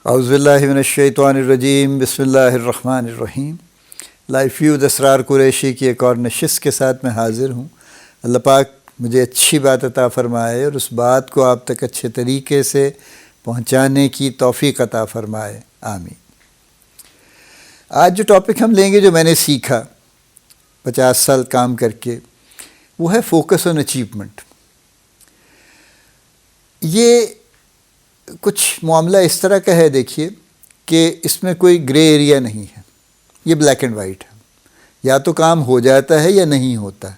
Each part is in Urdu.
اعوذ باللہ من الشیطان الرجیم، بسم اللہ الرحمن الرحیم۔ لائف ویو اسرار قریشی کی ایک اور نشست کے ساتھ میں حاضر ہوں۔ اللہ پاک مجھے اچھی بات عطا فرمائے اور اس بات کو آپ تک اچھے طریقے سے پہنچانے کی توفیق عطا فرمائے، آمین۔ آج جو ٹاپک ہم لیں گے، جو میں نے سیکھا 50 سال کام کر کے، وہ ہے فوکس آن اچیومنٹ۔ یہ کچھ معاملہ اس طرح کا ہے، دیکھیے کہ اس میں کوئی گرے ایریا نہیں ہے، یہ بلیک اینڈ وائٹ ہے، یا تو کام ہو جاتا ہے یا نہیں ہوتا ہے،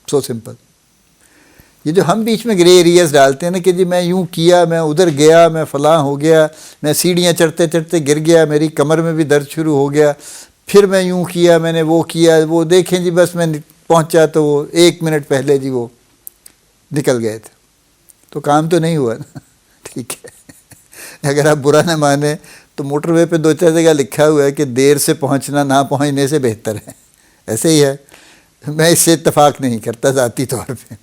سو سمپل۔ یہ جو ہم بیچ میں گرے ایریاز ڈالتے ہیں نا کہ جی میں یوں کیا، میں ادھر گیا، میں فلاں ہو گیا، میں سیڑھیاں چڑھتے چڑھتے گر گیا، میری کمر میں بھی درد شروع ہو گیا، پھر میں یوں کیا، میں نے وہ کیا، وہ دیکھیں جی بس میں پہنچا تو وہ 1 منٹ پہلے جی وہ نکل گئے تھے، تو کام تو نہیں ہوا نا، ٹھیک ہے۔ اگر آپ برا نہ مانیں تو موٹر وے پہ 2-4 جگہ لکھا ہوا ہے کہ دیر سے پہنچنا نہ پہنچنے سے بہتر ہے، ایسے ہی ہے۔ میں اس سے اتفاق نہیں کرتا ذاتی طور پہ،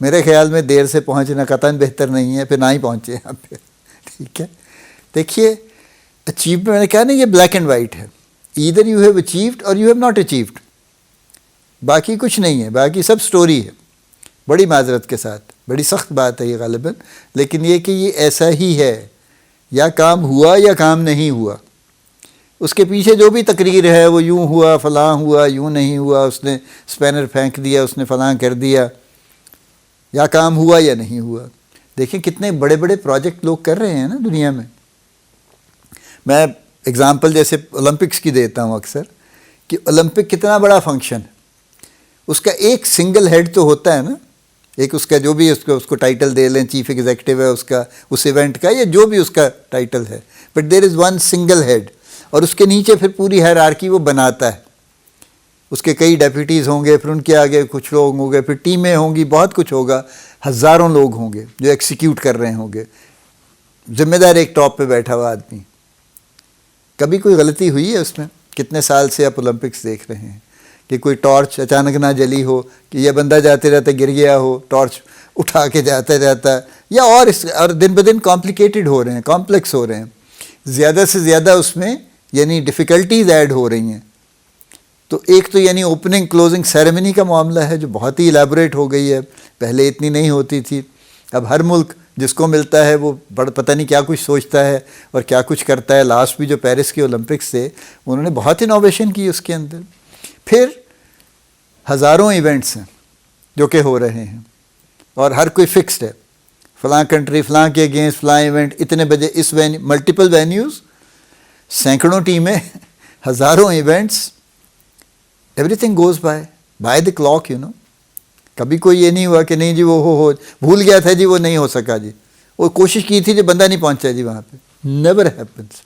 میرے خیال میں دیر سے پہنچنا قطعاً بہتر نہیں ہے، پھر نہ ہی پہنچے یہاں پہ، ٹھیک ہے۔ دیکھیے اچیومنٹ، میں نے کہا نا، یہ بلیک اینڈ وائٹ ہے، ایدر یو ہیو اچیوڈ اور یو ہیو ناٹ اچیوڈ، باقی کچھ نہیں ہے، باقی سب سٹوری ہے۔ بڑی معذرت کے ساتھ، بڑی سخت بات ہے یہ غالباً، لیکن یہ کہ یہ ایسا ہی ہے، یا کام ہوا یا کام نہیں ہوا۔ اس کے پیچھے جو بھی تقریر ہے وہ یوں ہوا، فلاں ہوا، یوں نہیں ہوا، اس نے اسپینر پھینک دیا، اس نے فلاں کر دیا، یا کام ہوا یا نہیں ہوا۔ دیکھیں کتنے بڑے بڑے پروجیکٹ لوگ کر رہے ہیں نا دنیا میں۔ میں اگزامپل جیسے اولمپکس کی دیتا ہوں اکثر، کہ اولمپک کتنا بڑا فنکشن ہے، اس کا ایک سنگل ہیڈ تو ہوتا ہے نا، ایک اس کا جو بھی اس کو ٹائٹل دے لیں، چیف ایگزیکٹو ہے اس کا، اس ایونٹ کا، یا جو بھی اس کا ٹائٹل ہے، but there is one single head, اور اس کے نیچے پھر پوری ہائرارکی وہ بناتا ہے۔ اس کے کئی ڈیپوٹیز ہوں گے، پھر ان کے آگے کچھ لوگ ہوں گے، پھر ٹیمیں ہوں گی، بہت کچھ ہوگا، ہزاروں لوگ ہوں گے جو ایکسیکیوٹ کر رہے ہوں گے، ذمہ دار ایک ٹاپ پہ بیٹھا ہوا آدمی۔ کبھی کوئی غلطی ہوئی ہے اس میں؟ کتنے سال سے آپ اولمپکس دیکھ رہے ہیں کہ کوئی ٹارچ اچانک نہ جلی ہو، کہ یہ بندہ جاتے رہتے گر گیا ہو، ٹارچ اٹھا کے جاتا رہتا، یا اور دن بدن کمپلیکیٹڈ ہو رہے ہیں، کمپلیکس ہو رہے ہیں، زیادہ سے زیادہ اس میں یعنی ڈیفیکلٹیز ایڈ ہو رہی ہیں۔ تو ایک تو یعنی اوپننگ کلوزنگ سیریمنی کا معاملہ ہے جو بہت ہی ایلیبوریٹ ہو گئی ہے، پہلے اتنی نہیں ہوتی تھی۔ اب ہر ملک جس کو ملتا ہے وہ پتہ نہیں کیا کچھ سوچتا ہے اور کیا کچھ کرتا ہے۔ لاسٹ بھی جو پیرس کے اولمپکس تھے انہوں نے بہت انوویشن کی اس کے اندر۔ پھر ہزاروں ایونٹس ہیں جو کہ ہو رہے ہیں، اور ہر کوئی فکسڈ ہے، فلاں کنٹری فلاں کے اگینسٹ فلاں ایونٹ اتنے بجے، اس ملٹیپل وینیوز، سینکڑوں ٹیمیں، ہزاروں events, every thing goes by the clock, کبھی کوئی یہ نہیں ہوا کہ نہیں جی وہ ہو بھول گیا تھا جی، وہ نہیں ہو سکا جی، وہ کوشش کی تھی جی، بندہ نہیں پہنچا جی وہاں پہ۔ Never happens.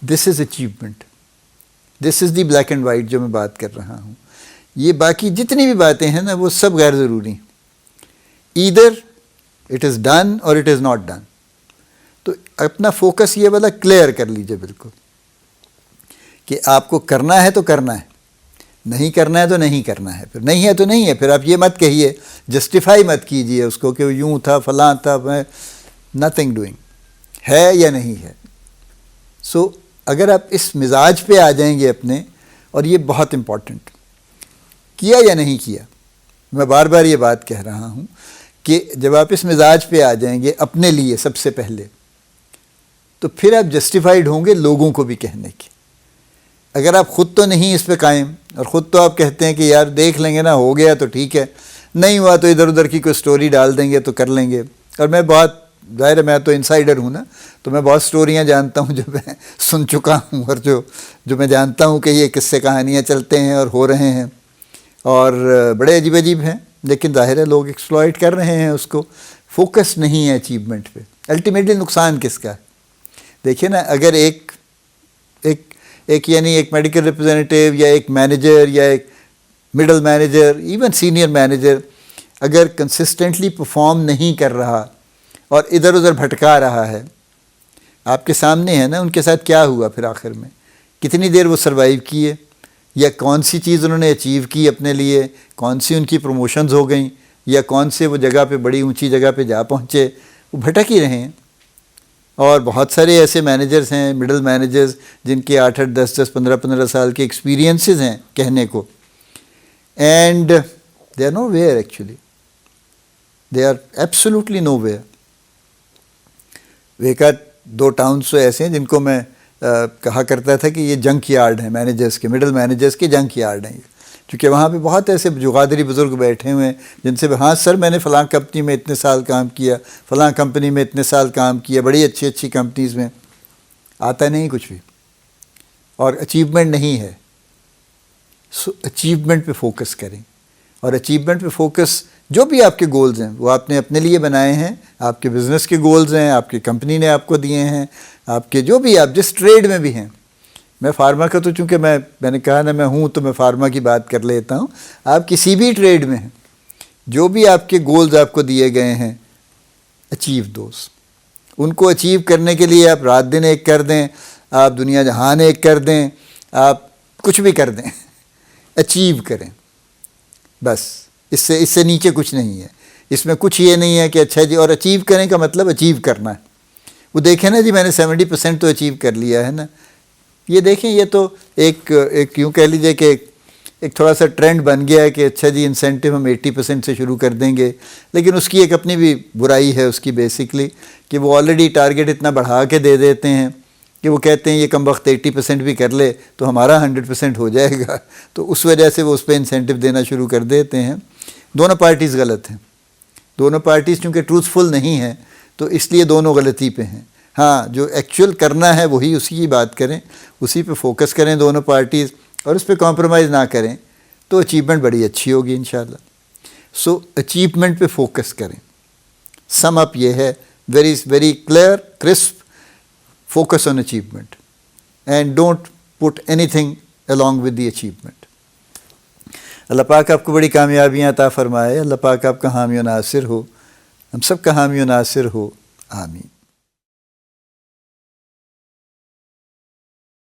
This is achievement, this is the black and white جو میں بات کر رہا ہوں۔ یہ باقی جتنی بھی باتیں ہیں نا وہ سب غیر ضروری ہیں، ایدر اٹ از ڈن اور اٹ از ناٹ ڈن۔ تو اپنا فوکس یہ والا کلیئر کر لیجئے بالکل، کہ آپ کو کرنا ہے تو کرنا ہے، نہیں کرنا ہے تو نہیں کرنا ہے، پھر نہیں ہے تو نہیں ہے۔ پھر آپ یہ مت کہیے، جسٹیفائی مت کیجئے اس کو کہ یوں تھا فلاں تھا، میں نتھنگ ڈوئنگ، ہے یا نہیں ہے۔ سو اگر آپ اس مزاج پہ آ جائیں گے اپنے، اور یہ بہت امپورٹنٹ، کیا یا نہیں کیا، میں بار بار یہ بات کہہ رہا ہوں کہ جب آپ اس مزاج پہ آ جائیں گے اپنے لیے سب سے پہلے، تو پھر آپ جسٹیفائیڈ ہوں گے لوگوں کو بھی کہنے کی۔ اگر آپ خود تو نہیں اس پہ قائم، اور خود تو آپ کہتے ہیں کہ یار دیکھ لیں گے نا، ہو گیا تو ٹھیک ہے، نہیں ہوا تو ادھر ادھر کی کوئی سٹوری ڈال دیں گے تو کر لیں گے۔ اور میں بہت ظاہر ہے، میں تو انسائیڈر ہوں نا، تو میں بہت سٹوریاں جانتا ہوں جو میں سن چکا ہوں، اور جو میں جانتا ہوں کہ یہ قصے کہانیاں چلتے ہیں اور ہو رہے ہیں، اور بڑے عجیب عجیب ہیں، لیکن ظاہر ہے لوگ ایکسپلائٹ کر رہے ہیں اس کو۔ فوکس نہیں ہے اچیومنٹ پہ، الٹیمیٹلی نقصان کس کا ہے؟ دیکھیے نا، اگر ایک میڈیکل ریپرزینٹیو یا ایک مینیجر یا ایک middle manager, even senior manager, اگر کنسسٹنٹلی پرفارم نہیں کر رہا اور ادھر ادھر بھٹکا رہا ہے، آپ کے سامنے ہے نا ان کے ساتھ کیا ہوا، پھر آخر میں کتنی دیر وہ سروائیو کیے، یا کون سی چیز انہوں نے اچیو کی اپنے لیے، کون سی ان کی پروموشنز ہو گئیں، یا کون سے وہ جگہ پہ بڑی اونچی جگہ پہ جا پہنچے، وہ بھٹک ہی رہے ہیں۔ اور بہت سارے ایسے مینیجرز ہیں، مڈل مینیجرز، جن کے 8 10 10 15 سال کے ایکسپیرینسز ہیں کہنے کو، and they are nowhere, actually they are absolutely nowhere. ایک آدھ 2 ٹاؤنس ایسے ہیں جن کو میں کہا کرتا تھا کہ یہ جنک یارڈ ہیں مینیجرز کے، مڈل مینیجرز کے جنک یارڈ ہیں، کیونکہ وہاں پہ بہت ایسے جغادری بزرگ بیٹھے ہوئے ہیں جن سے ہاں سر میں نے فلاں کمپنی میں اتنے سال کام کیا، فلاں کمپنی میں اتنے سال کام کیا، بڑی اچھی اچھی کمپنیز میں، آتا نہیں کچھ بھی اور اچیومنٹ نہیں ہے. سو اچیومنٹ پہ فوکس کریں، اور اچیومنٹ پہ فوکس جو بھی آپ کے گولز ہیں وہ آپ نے اپنے لیے بنائے ہیں، آپ کے بزنس کے گولز ہیں، آپ کی کمپنی نے آپ کو دیے ہیں، آپ کے جو بھی آپ جس ٹریڈ میں بھی ہیں. میں فارما کا تو چونکہ میں نے کہا نا میں ہوں تو میں فارما کی بات کر لیتا ہوں. آپ کسی بھی ٹریڈ میں ہیں، جو بھی آپ کے گولز آپ کو دیے گئے ہیں، اچیو دوز. ان کو اچیو کرنے کے لیے آپ رات دن ایک کر دیں، آپ دنیا جہان ایک کر دیں، آپ کچھ بھی کر دیں، اچیو کریں بس. اس سے نیچے کچھ نہیں ہے. اس میں کچھ یہ نہیں ہے کہ اچھا جی، اور اچیو کرنے کا مطلب اچیو کرنا ہے. وہ دیکھیں نا جی میں نے 70% تو اچیو کر لیا ہے نا. یہ دیکھیں یہ تو ایک یوں کہہ لیجئے کہ ایک تھوڑا سا ٹرینڈ بن گیا ہے کہ اچھا جی انسینٹیو ہم 80% سے شروع کر دیں گے. لیکن اس کی ایک اپنی بھی برائی ہے اس کی، بیسکلی کہ وہ آلریڈی ٹارگیٹ اتنا بڑھا کے دے دیتے ہیں کہ وہ کہتے ہیں یہ کم وقت 80% بھی کر لے تو ہمارا 100% ہو جائے گا. تو اس وجہ سے وہ اس پہ انسینٹیو دینا شروع کر دیتے ہیں. دونوں پارٹیز غلط ہیں. دونوں پارٹیز چونکہ ٹروتھفل نہیں ہیں تو اس لیے دونوں غلطی پہ ہیں. ہاں جو ایکچوئل کرنا ہے وہی اسی کی بات کریں، اسی پہ فوکس کریں دونوں پارٹیز، اور اس پہ کمپرومائز نہ کریں تو اچیومنٹ بڑی اچھی ہوگی انشاءاللہ. سو اچیومنٹ پہ فوکس کریں. سم اپ یہ ہے، very clear crisp, focus on achievement and don't put any thing along with the achievement. اللہ پاک آپ کو بڑی کامیابیاں عطا فرمائے. اللہ پاک آپ کا حامی و ناصر ہو، ہم سب کا حامی و ناصر ہو. آمین.